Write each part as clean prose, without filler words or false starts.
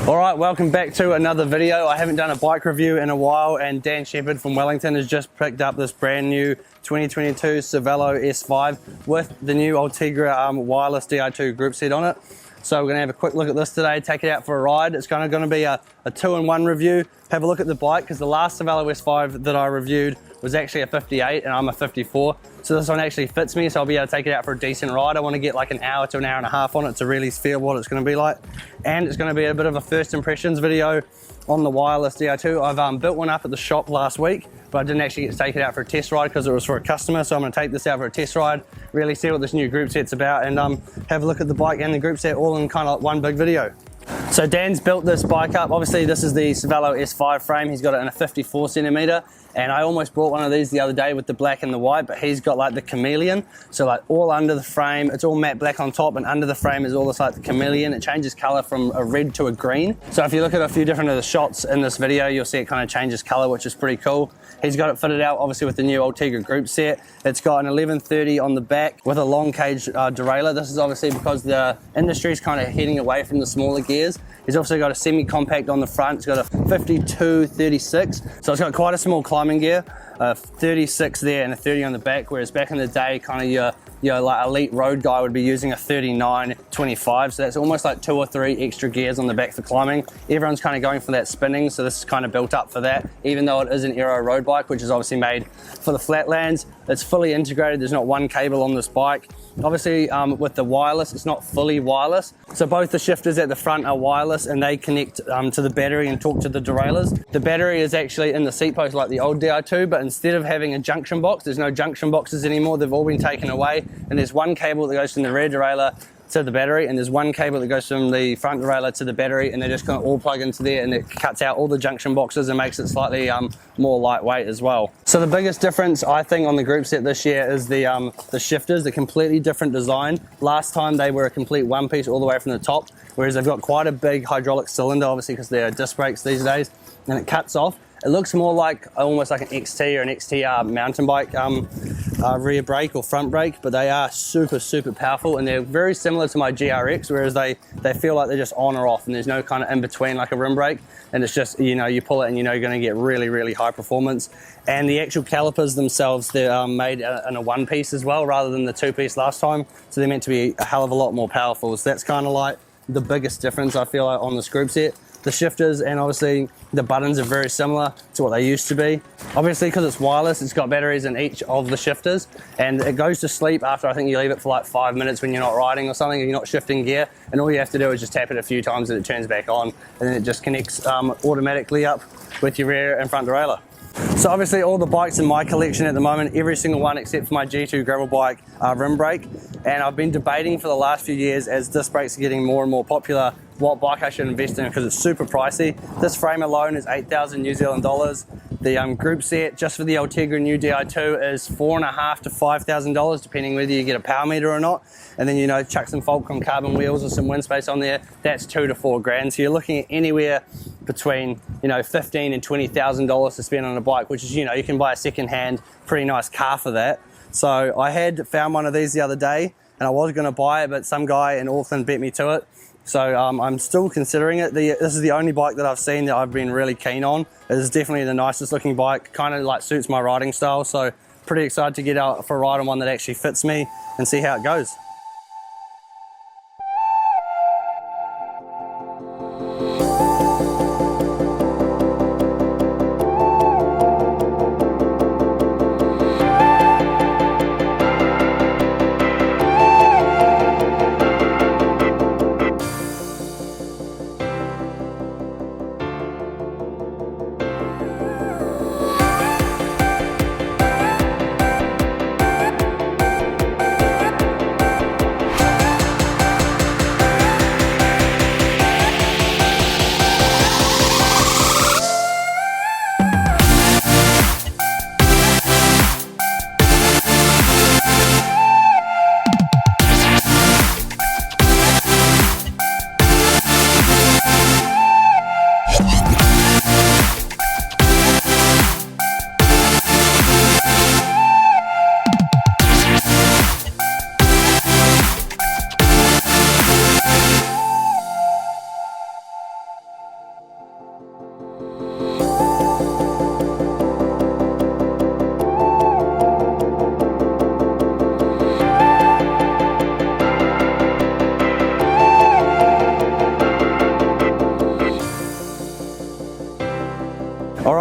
Alright, welcome back to another video. I haven't done a bike review in a while, and Dan Shepherd from Wellington has just picked up this brand new 2022 CERVELO S5 with the new Ultegra wireless Di2 group set on it. So we're going to have a quick look at this today, take it out for a ride. It's going to be a two-in-one review. Have a look at the bike, because the last CERVELO S5 that I reviewed was actually a 58 and I'm a 54. So this one actually fits me, so I'll be able to take it out for a decent ride. I want to get like an hour to an hour and a half on it to really feel what it's going to be like. And it's going to be a bit of a first impressions video on the wireless Di2. I've built one up at the shop last week, but I didn't actually get to take it out for a test ride because it was for a customer. So I'm going to take this out for a test ride, really see what this new group set's about, and have a look at the bike and the group set all in kind of like one big video. So Dan's built this bike up. Obviously this is the CERVELO S5 frame. He's got it in a 54 centimeter, and I almost bought one of these the other day with the black and the white, but he's got like the chameleon. So like all under the frame, it's all matte black on top, and under the frame is all this like the chameleon. It changes color from a red to a green. So if you look at a few different of the shots in this video, you'll see it kind of changes color, which is pretty cool. He's got it fitted out obviously with the new Ultegra group set. It's got an 1130 on the back with a long cage derailleur. This is obviously because the industry is kind of heading away from the smaller gears. He's also got a semi-compact on the front. It's got a 52-36, so it's got quite a small climbing gear. 36 there and a 30 on the back, whereas back in the day, kind of your like elite road guy would be using a 39-25, so that's almost like 2 or 3 extra gears on the back for climbing. Everyone's kind of going for that spinning, so this is kind of built up for that, even though it is an aero road bike, which is obviously made for the flatlands. It's fully integrated. There's not one cable on this bike. Obviously with the wireless, it's not fully wireless, so both the shifters at the front are wireless, and they connect to the battery and talk to the derailleurs. The battery is actually in the seat post like the old Di2, but instead of having a junction box, there's no junction boxes anymore. They've all been taken away, and there's one cable that goes from the rear derailleur to the battery, and there's one cable that goes from the front derailleur to the battery, and they just kind of all plug into there, and it cuts out all the junction boxes and makes it slightly more lightweight as well. So the biggest difference I think on the group set this year is the shifters. They're completely different design. Last time they were a complete one piece all the way from the top, whereas they've got quite a big hydraulic cylinder, obviously because they're disc brakes these days, and it cuts off. It looks more like almost like an XT or an XTR mountain bike rear brake or front brake, but they are super powerful, and they're very similar to my GRX, whereas they feel like they're just on or off, and there's no kind of in between like a rim brake, and it's just, you know, you pull it and you know you're going to get really high performance. And the actual calipers themselves, they're made in a one piece as well rather than the two piece last time, so they're meant to be a hell of a lot more powerful. So that's kind of like the biggest difference I feel like on this group set. The shifters and obviously the buttons are very similar to what they used to be. Obviously because it's wireless, it's got batteries in each of the shifters, and it goes to sleep after I think you leave it for like 5 minutes when you're not riding or something, and you're not shifting gear, and all you have to do is just tap it a few times and it turns back on, and then it just connects automatically up with your rear and front derailleur. So obviously all the bikes in my collection at the moment, every single one except for my G2 gravel bike are rim brake, and I've been debating for the last few years as disc brakes are getting more and more popular what bike I should invest in, because it's super pricey. This frame alone is 8,000 New Zealand dollars. The group set just for the Ultegra new Di2 is $4,500 to $5,000 depending whether you get a power meter or not, and then, you know, chuck some Fulcrum carbon wheels or some wind space on there, that's $2,000 to $4,000. So you're looking at anywhere between, you know, $15,000 and $20,000 to spend on a bike, which is, you know, you can buy a second-hand pretty nice car for that. So I had found one of these the other day, and I was going to buy it, but some guy in Auckland beat me to it. So I'm still considering it. This is the only bike that I've seen that I've been really keen on. It is definitely the nicest looking bike, kind of like suits my riding style. So pretty excited to get out for a ride on one that actually fits me and see how it goes.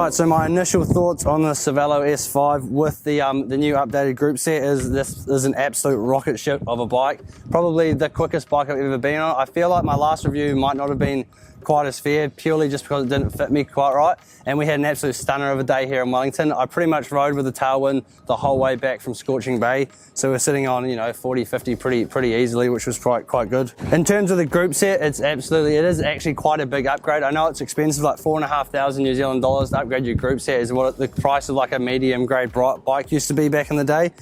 Right, so my initial thoughts on the CERVELO S5 with the new updated group set is this is an absolute rocket ship of a bike. Probably the quickest bike I've ever been on. I feel like my last review might not have been quite as fair, purely just because it didn't fit me quite right. And we had an absolute stunner of a day here in Wellington. I pretty much rode with the tailwind the whole way back from Scorching Bay. So we're sitting on, 40, 50 pretty easily, which was quite good. In terms of the group set, it is actually quite a big upgrade. I know it's expensive, like $4,500 New Zealand dollars to upgrade your group set is what the price of like a medium grade bike used to be back in the day.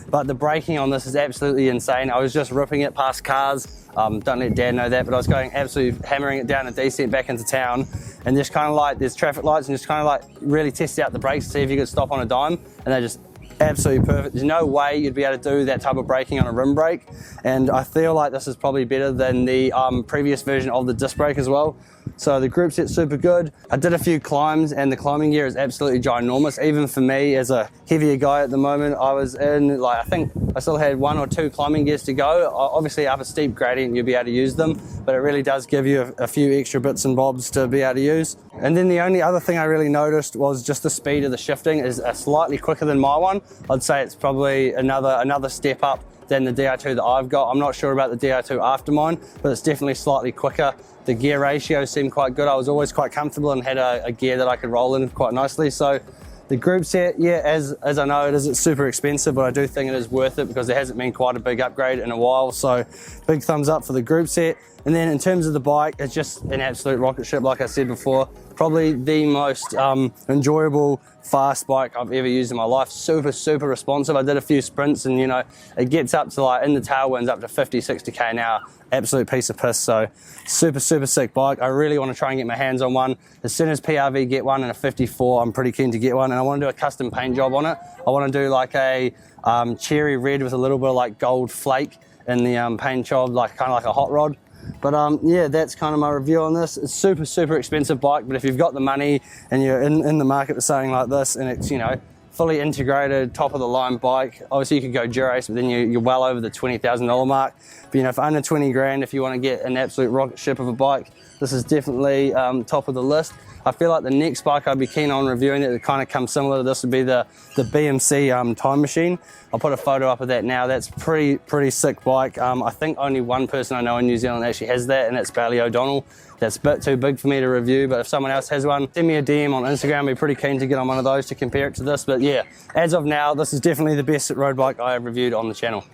But the braking on this is absolutely insane. I was just ripping it past cars. Don't let Dad know that, but I was going absolutely hammering it down a descent back into town, and just kind of like there's traffic lights and just kind of like really test out the brakes to see if you could stop on a dime, and they're just absolutely perfect. There's no way you'd be able to do that type of braking on a rim brake, and I feel like this is probably better than the previous version of the disc brake as well. So the group set's super good. I did a few climbs and the climbing gear is absolutely ginormous. Even for me as a heavier guy at the moment, I was in I think I still had 1 or 2 climbing gears to go. Obviously up a steep gradient you'll be able to use them, but it really does give you a few extra bits and bobs to be able to use. And then the only other thing I really noticed was just the speed of the shifting is slightly quicker than my one. I'd say it's probably another step up than the DR2 that I've got. I'm not sure about the DR2 after mine, but it's definitely slightly quicker. The gear ratio seemed quite good. I was always quite comfortable and had a gear that I could roll in quite nicely. So the group set, yeah, as I know it's super expensive, but I do think it is worth it because there hasn't been quite a big upgrade in a while. So big thumbs up for the group set. And then in terms of the bike, it's just an absolute rocket ship, like I said before. Probably the most enjoyable fast bike I've ever used in my life. Super responsive. I did a few sprints and it gets up to like in the tailwinds up to 50, 60k an hour. Absolute piece of piss. So super sick bike. I really want to try and get my hands on one. As soon as PRV get one in a 54, I'm pretty keen to get one, and I want to do a custom paint job on it. I want to do like a cherry red with a little bit of like gold flake in the paint job, like kind of like a hot rod. But yeah, that's kind of my review on this. It's super expensive bike, but if you've got the money and you're in the market for something like this, and it's fully integrated, top of the line bike, obviously you could go Durace, but then you're well over the $20,000 mark. But for under 20 grand, if you want to get an absolute rocket ship of a bike, this is definitely top of the list. I feel like the next bike I'd be keen on reviewing that kind of comes similar to this would be the BMC Time Machine. I'll put a photo up of that now. That's pretty sick bike. I think only one person I know in New Zealand actually has that, and it's Bailey O'Donnell. That's a bit too big for me to review, but if someone else has one, send me a DM on Instagram. I'd be pretty keen to get on one of those to compare it to this. But yeah, as of now, this is definitely the best road bike I have reviewed on the channel.